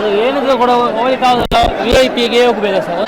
ಅದು ಏನಿದ್ರು ಕೂಡ ಹೋಗ್ಲಿಕ್ಕಾಗಲ್ಲ, VIP ಗೆ ಹೋಗ್ಬೇಕು ಸರ್.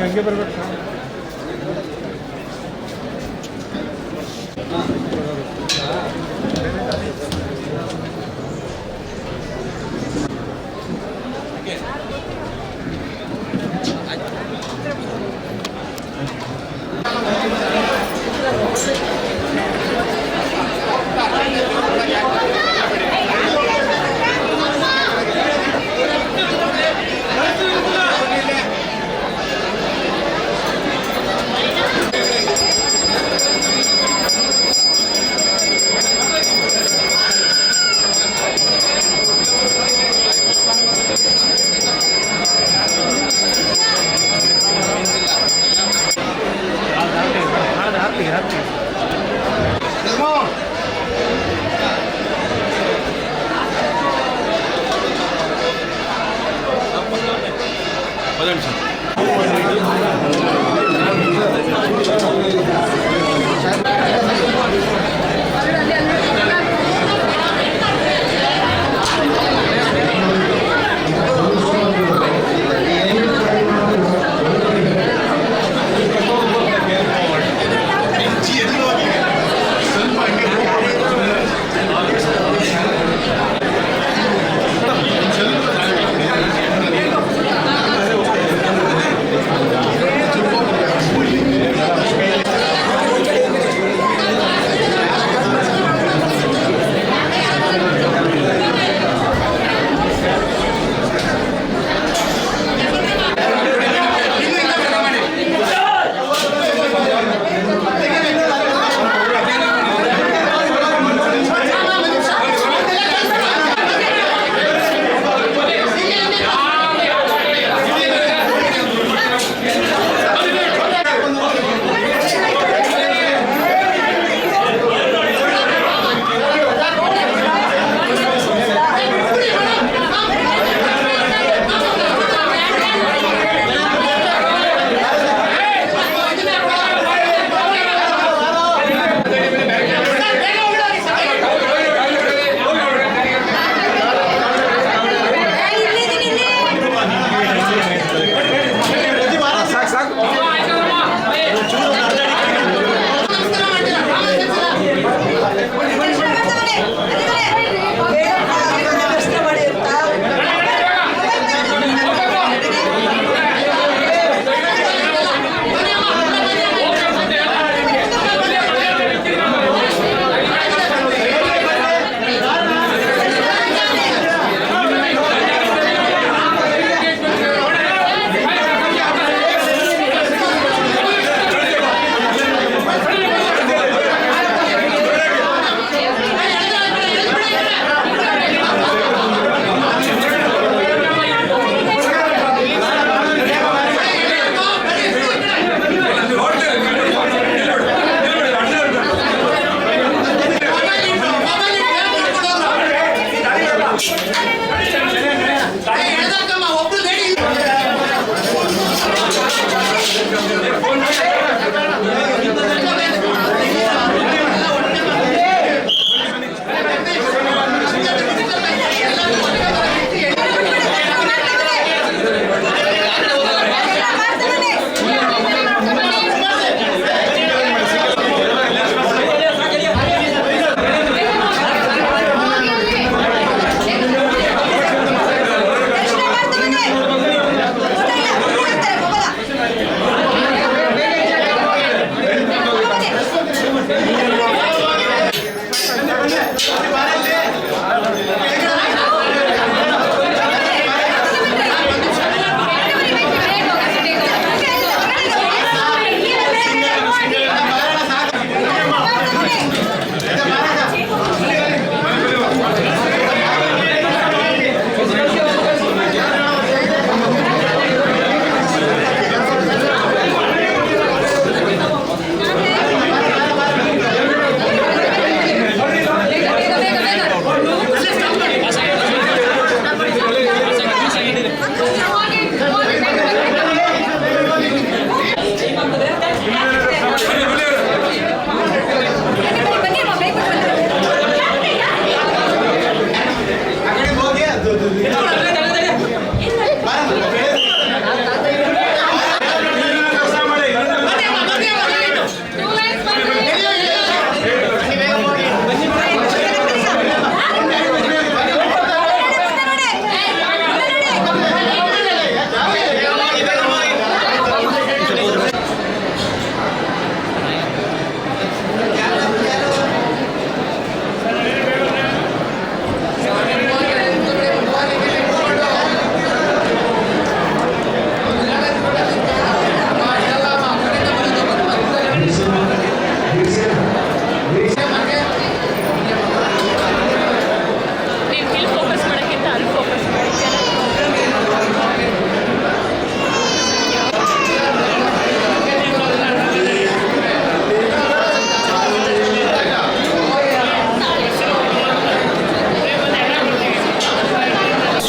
ಹಂಗೆ ಬರ್ಬೇಕು.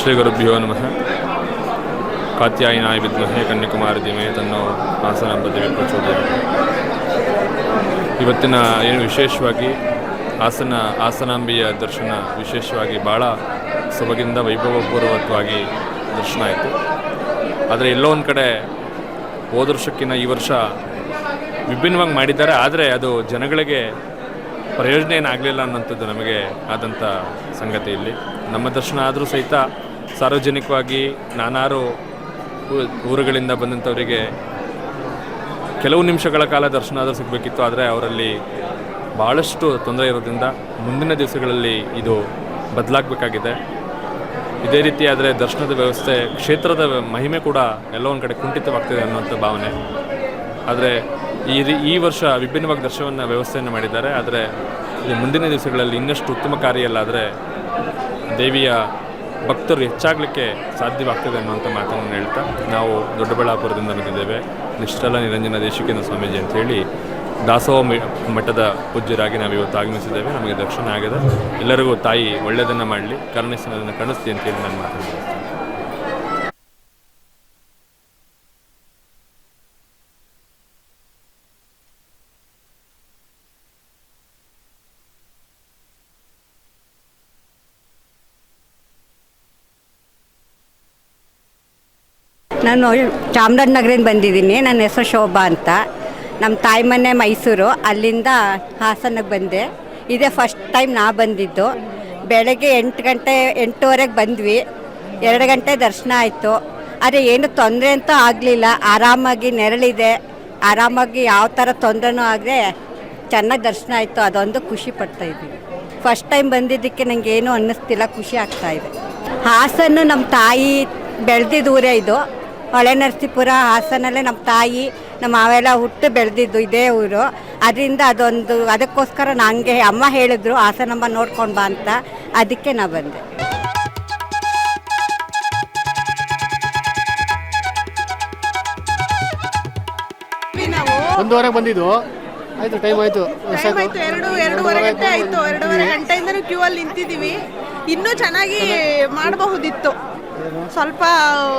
ಶ್ರೀ ಗುರುಭ್ಯೋ ನಮಃ. ಕಾತ್ಯಾಯನಾಯ ವಿದ್ಮಹೇ ಕನ್ಯಾಕುಮಾರಿ ಧೀಮಹಿ ತನ್ನೋ ಹಾಸನಾಂಬ ದೇವಿ ಪ್ರಚೋದಯಾತ್. ಇವತ್ತಿನ ಏನು ವಿಶೇಷವಾಗಿ ಹಾಸನಾಂಬಿಯ ದರ್ಶನ ವಿಶೇಷವಾಗಿ ಭಾಳ ಸೊಬಗಿಂದ ವೈಭವಪೂರ್ವಕವಾಗಿ ದರ್ಶನ ಆಯಿತು. ಆದರೆ ಎಲ್ಲೋ ಒಂದು ಕಡೆ ಹೋದ ವರ್ಷಕ್ಕಿಂತ ಈ ವರ್ಷ ವಿಭಿನ್ನವಾಗಿ ಮಾಡಿದ್ದಾರೆ. ಆದರೆ ಅದು ಜನಗಳಿಗೆ ಪ್ರಯೋಜನ ಏನಾಗಲಿಲ್ಲ ಅನ್ನೋಂಥದ್ದು ನಮಗೆ ಆದಂಥ ಸಂಗತಿ. ಇಲ್ಲಿ ನಮ್ಮ ದರ್ಶನ ಆದರೂ ಸಹಿತ ಸಾರ್ವಜನಿಕವಾಗಿ ನಾನಾರು ಊರುಗಳಿಂದ ಬಂದಂಥವರಿಗೆ ಕೆಲವು ನಿಮಿಷಗಳ ಕಾಲ ದರ್ಶನ ಆದರೂ ಸಿಗಬೇಕಿತ್ತು. ಆದರೆ ಅವರಲ್ಲಿ ಭಾಳಷ್ಟು ತೊಂದರೆ ಇರೋದ್ರಿಂದ ಮುಂದಿನ ದಿವಸಗಳಲ್ಲಿ ಇದು ಬದಲಾಗಬೇಕಾಗಿದೆ. ಇದೇ ರೀತಿ ಆದರೆ ದರ್ಶನದ ವ್ಯವಸ್ಥೆ, ಕ್ಷೇತ್ರದ ಮಹಿಮೆ ಕೂಡ ಎಲ್ಲೋ ಒಂದು ಕಡೆ ಕುಂಠಿತವಾಗ್ತಿದೆ ಅನ್ನುವಂಥ ಭಾವನೆ. ಆದರೆ ಈ ವರ್ಷ ವಿಭಿನ್ನವಾಗಿ ದರ್ಶನವನ್ನು ವ್ಯವಸ್ಥೆಯನ್ನು ಮಾಡಿದ್ದಾರೆ. ಆದರೆ ಮುಂದಿನ ದಿವಸಗಳಲ್ಲಿ ಇನ್ನಷ್ಟು ಉತ್ತಮ ಕಾರ್ಯಲ್ಲಾದರೆ ದೇವಿಯ ಭಕ್ತರು ಹೆಚ್ಚಾಗಲಿಕ್ಕೆ ಸಾಧ್ಯವಾಗ್ತದೆ ಅನ್ನುವಂಥ ಮಾತನ್ನು ಹೇಳ್ತಾ ನಾವು ದೊಡ್ಡಬಳ್ಳಾಪುರದಿಂದ ಬಂದಿದ್ದೇವೆ. ನಿಶ್ಚಲ ನಿರಂಜನ ದೇಶಿಕೇಂದ್ರ ಸ್ವಾಮೀಜಿ ಅಂಥೇಳಿ ದಾಸೋಹ ಮಠದ ಪೂಜ್ಯರಾಗಿ ನಾವು ಇವತ್ತು ಆಗಮಿಸಿದ್ದೇವೆ. ನಮಗೆ ದರ್ಶನ ಆಗಿದೆ. ಎಲ್ಲರಿಗೂ ತಾಯಿ ಒಳ್ಳೆಯದನ್ನು ಮಾಡಲಿ, ಕರುಣಿಸೋದನ್ನು ಕಾಣಿಸ್ತಿ ಅಂತೇಳಿ ನಾನು ಮಾತಾಡ್ತೀನಿ. ನಾನು ಚಾಮರಾಜನಗರದಿಂದ ಬಂದಿದ್ದೀನಿ. ನನ್ನ ಹೆಸರು ಶೋಭಾ ಅಂತ. ನಮ್ಮ ತಾಯಿ ಮನೆ ಮೈಸೂರು, ಅಲ್ಲಿಂದ ಹಾಸನಕ್ಕೆ ಬಂದೆ. ಇದೇ ಫಸ್ಟ್ ಟೈಮ್ ನಾ ಬಂದಿದ್ದು. ಬೆಳಗ್ಗೆ 8:30ಗೆ ಬಂದ್ವಿ. 2 ಗಂಟೆ ದರ್ಶನ ಆಯಿತು. ಆದರೆ ಏನು ತೊಂದರೆ ಅಂತೂ ಆಗಲಿಲ್ಲ. ಆರಾಮಾಗಿ ನೆರಳಿದೆ, ಆರಾಮಾಗಿ ಯಾವ ಥರ ತೊಂದರೆನೂ ಆಗದೆ ಚೆನ್ನಾಗಿ ದರ್ಶನ ಆಯಿತು. ಅದೊಂದು ಖುಷಿ ಪಡ್ತಾಯಿದ್ದೀವಿ. ಫಸ್ಟ್ ಟೈಮ್ ಬಂದಿದ್ದಕ್ಕೆ ನನಗೆ ಏನೂ ಅನ್ನಿಸ್ತಿಲ್ಲ, ಖುಷಿ ಆಗ್ತಾಯಿದೆ. ಹಾಸನ ನಮ್ಮ ತಾಯಿ ಬೆಳೆದಿದ್ದು ಊರೇ ಇದು. ಹೊಳೆನರಸೀಪುರ ಹಾಸನಲ್ಲೇ ನಮ್ಮ ತಾಯಿ ನಮ್ಮ ಮಾವೆಲ್ಲ ಹುಟ್ಟು ಬೆಳೆದಿದ್ದು ಇದೇ ಊರು. ಅದರಿಂದ ಅದಕ್ಕೋಸ್ಕರ ನನಗೆ ಅಮ್ಮ ಹೇಳಿದ್ರು ಹಾಸನಮ್ಮ ನೋಡ್ಕೊಂಡು ಬಾ ಅಂತ. ಅದಕ್ಕೆ ನಾ ಬಂದೆ. ಒಂದೂವರೆಗೆ ಬಂದಿದ್ದು ಆಯಿತು. ಟೈಮ್ ಆಯಿತು 2:30 ಗಂಟೆ ಆಯಿತು. 2:30 ಗಂಟೆಯಿಂದನೂ ಕ್ಯೂ ಅಲ್ಲಿ ನಿಂತಿದ್ದೀವಿ. ಇನ್ನೂ ಚೆನ್ನಾಗಿ ಮಾಡಬಹುದಿತ್ತು. ಸ್ವಲ್ಪ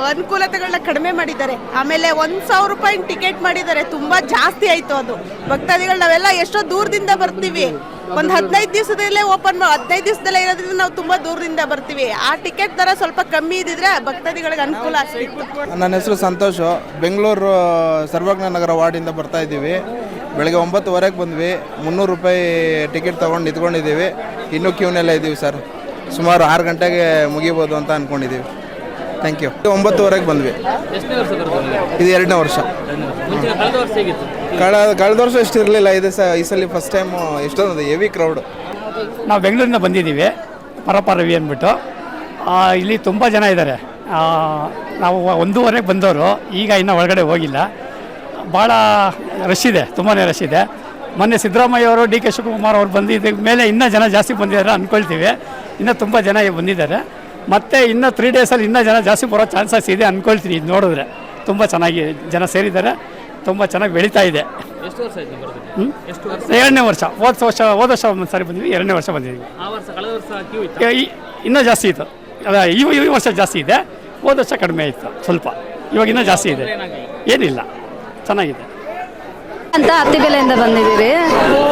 ಅನುಕೂಲತೆಗಳನ್ನ ಕಡಿಮೆ ಮಾಡಿದ್ದಾರೆ. ಆಮೇಲೆ 1,000 ರೂಪಾಯಿ ಟಿಕೆಟ್ ಮಾಡಿದ್ದಾರೆ. ತುಂಬ ಜಾಸ್ತಿ ಆಯಿತು ಅದು. ಭಕ್ತಾದಿಗಳು ನಾವೆಲ್ಲ ಎಷ್ಟೋ ದೂರದಿಂದ ಬರ್ತೀವಿ. ಒಂದು 15 ದಿವಸದಲ್ಲೇ 15 ದಿವಸದಲ್ಲೇ ಇರೋದ್ರಿಂದ ನಾವು ತುಂಬ ದೂರದಿಂದ ಬರ್ತೀವಿ. ಆ ಟಿಕೆಟ್ ದರ ಸ್ವಲ್ಪ ಕಮ್ಮಿ ಇದ್ದಿದ್ರೆ ಭಕ್ತಾದಿಗಳಿಗೆ ಅನುಕೂಲ ಆಗ್ತಿತ್ತು. ನನ್ನ ಹೆಸರು ಸಂತೋಷ್. ಬೆಂಗಳೂರು ಸರ್ವಜ್ಞ ನಗರ ವಾರ್ಡಿಂದ ಬರ್ತಾ ಇದ್ದೀವಿ. ಬೆಳಗ್ಗೆ 9:30ಗೆ ಬಂದ್ವಿ. 300 ರೂಪಾಯಿ ಟಿಕೆಟ್ ತೊಗೊಂಡು ನಿಂತ್ಕೊಂಡಿದ್ದೀವಿ. ಇನ್ನೂ ಕ್ಯೂನೆಲ್ಲ ಇದ್ದೀವಿ ಸರ್. ಸುಮಾರು 6 ಗಂಟೆಗೆ ಮುಗಿಬೋದು ಅಂತ ಅಂದ್ಕೊಂಡಿದ್ದೀವಿ. Thank you. 9:30ಗೆ ಬಂದ್ವಿ. ಇದು 2ನೇ ವರ್ಷ. ಕಳೆದ ವರ್ಷ ಎಷ್ಟು ಇರಲಿಲ್ಲ. ಈ ಸಲ ಫಸ್ಟ್ ಟೈಮು ಎಷ್ಟೊಂದು ಹೆವಿ ಕ್ರೌಡ್. ನಾವು ಬೆಂಗಳೂರಿಂದ ಬಂದಿದ್ದೀವಿ. ಪರಪ ರವಿ ಅಂದ್ಬಿಟ್ಟು. ಇಲ್ಲಿ ತುಂಬ ಜನ ಇದ್ದಾರೆ. ನಾವು 1:30ಗೆ ಬಂದವರು, ಈಗ ಇನ್ನೂ ಒಳಗಡೆ ಹೋಗಿಲ್ಲ. ಭಾಳ ರಶ್ ಇದೆ, ತುಂಬಾ ರಶ್ ಇದೆ. ಮೊನ್ನೆ ಸಿದ್ದರಾಮಯ್ಯ ಅವರು, ಡಿ ಕೆ ಶಿವಕುಮಾರ್ ಅವರು ಬಂದಿದ್ದ ಮೇಲೆ ಇನ್ನೂ ಜನ ಜಾಸ್ತಿ ಬಂದಿದ್ದಾರೆ ಅಂದ್ಕೊಳ್ತೀವಿ. ಇನ್ನೂ ತುಂಬ ಜನ ಬಂದಿದ್ದಾರೆ. ಮತ್ತು ಇನ್ನೂ 3 ಡೇಸಲ್ಲಿ ಇನ್ನೂ ಜನ ಜಾಸ್ತಿ ಬರೋ ಚಾನ್ಸಸ್ ಇದೆ ಅಂದ್ಕೊಳ್ತೀನಿ. ಇದು ನೋಡಿದ್ರೆ ತುಂಬ ಚೆನ್ನಾಗಿ ಜನ ಸೇರಿದ್ದಾರೆ. ತುಂಬ ಚೆನ್ನಾಗಿ ಬೆಳೀತಾ ಇದೆ. ಎಷ್ಟು ವರ್ಷ ಆಯ್ತು ಬರೋದಕ್ಕೆ? 2ನೇ ವರ್ಷ. ಹೋದ ವರ್ಷ ಒಂದು ಸಾರಿ ಬಂದಿದ್ವಿ. 2ನೇ ವರ್ಷ ಬಂದಿದ್ವಿ. ಕಳೆದ ವರ್ಷ ಕ್ಯೂ ಇತ್ತು, ಇನ್ನೂ ಜಾಸ್ತಿ ಇತ್ತು. ಈ ವರ್ಷ ಜಾಸ್ತಿ ಇದೆ. ಹೋದ ವರ್ಷ ಕಡಿಮೆ ಇತ್ತು ಸ್ವಲ್ಪ. ಇವಾಗ ಇನ್ನೂ ಜಾಸ್ತಿ ಇದೆ. ಏನಿಲ್ಲ, ಚೆನ್ನಾಗಿದೆ ಅಂತ ಅತ್ತಿಬೆಲೆಯಿಂದ ಬಂದಿದ್ದೀವಿ.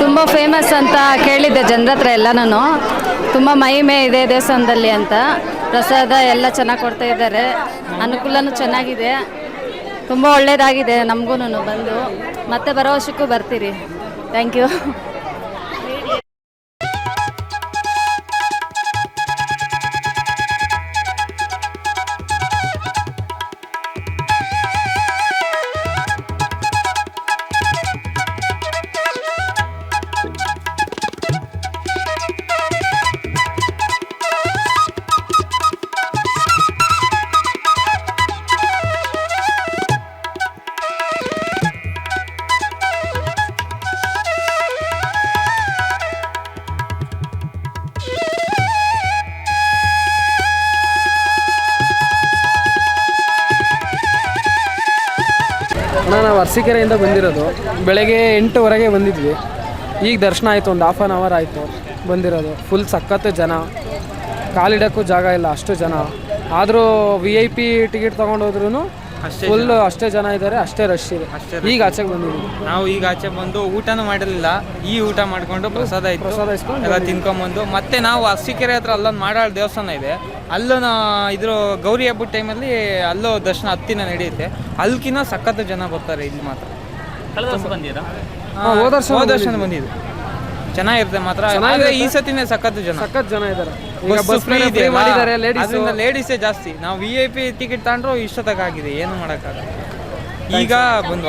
ತುಂಬ ಫೇಮಸ್ ಅಂತ ಕೇಳಿದ್ದೆ ಜನರ ಹತ್ರ ಎಲ್ಲನೂ. ತುಂಬ ಮಹಿಮೆ ಇದೆ ದೇವಸ್ಥಾನದಲ್ಲಿ ಅಂತ. ಪ್ರಸಾದ ಎಲ್ಲ ಚೆನ್ನಾಗಿ ಕೊಡ್ತಾ ಇದ್ದಾರೆ. ಅನುಕೂಲನೂ ಚೆನ್ನಾಗಿದೆ. ತುಂಬ ಒಳ್ಳೆಯದಾಗಿದೆ. ನಮಗೂ ಬಂದು ಮತ್ತೆ ಬರೋ ವರ್ಷಕ್ಕೂ ಬರ್ತೀರಿ. Thank you. ನಾವು ಅರಸೀಕೆರೆಯಿಂದ ಬಂದಿರೋದು. ಬೆಳಗ್ಗೆ 8:00ವರೆಗೆ ಬಂದಿದ್ವಿ. ಈಗ ದರ್ಶನ ಆಯಿತು. ಒಂದು ಹಾಫ್ ಆನ್ ಅವರ್ ಆಯಿತು ಬಂದಿರೋದು. ಫುಲ್ ಸಖತ್ತು ಜನ, ಕಾಲಿಡೋಕ್ಕೂ ಜಾಗ ಇಲ್ಲ, ಅಷ್ಟು ಜನ. ಆದರೂ VIP ಟಿಕೆಟ್ ತೊಗೊಂಡೋದ್ರೂ ಫುಲ್ ಅಷ್ಟೇ ಜನ ಇದ್ದಾರೆ, ಅಷ್ಟೇ ರಶ್ ಇದೆ. ಈಗ ಆಚೆಗೆ ಬಂದಿದ್ದೀವಿ ನಾವು. ಈಗ ಆಚೆ ಬಂದು ಊಟನೂ ಮಾಡಿರಲಿಲ್ಲ, ಈ ಊಟ ಮಾಡ್ಕೊಂಡು ಪ್ರಸಾದ ಇಸ್ಕೊಂಡು ಎಲ್ಲ ತಿನ್ಕೊಂಬಂದು ಮತ್ತೆ ನಾವು ಅರಸೀಕೆರೆ ಹತ್ರ ಅಲ್ಲೊಂದು ಮಾಡಾಳ್ ದೇವಸ್ಥಾನ ಇದೆ, ಅಲ್ಲೂ ಇದ್ರ ಗೌರಿ ಹಬ್ಬದ ಟೈಮಲ್ಲಿ ಅಲ್ಲೂ ದರ್ಶನ 10 ದಿನ ನಡೆಯುತ್ತೆ. ಅಲ್ಕಿನ್ನ ಸಖತ್ತು ಜನ ಬರ್ತಾರೆ ಇಲ್ಲಿ ಮಾತ್ರ. ಕಳೆದ ವರ್ಷ ಬಂದಿರಾ? ಹೋದ ದರ್ಶನ ಬಂದಿದ್ದು ಚೆನ್ನಾಗಿರುತ್ತೆ ಮಾತ್ರ. ಆದರೆ ಈ ಸತಿನೇ ಸಖತ್ತು ಜನ ಇದ್ದಾರೆ. ಲೇಡೀಸೇ ಜಾಸ್ತಿ. ನಾವು VIP ಟಿಕೆಟ್ ತಗೊಂಡ್ರು ಇಷ್ಟೊತ್ತಾಗಿದೆ, ಏನು ಮಾಡೋಕ್ಕಾಗಲ್ಲ. ಈಗ ಬಂದು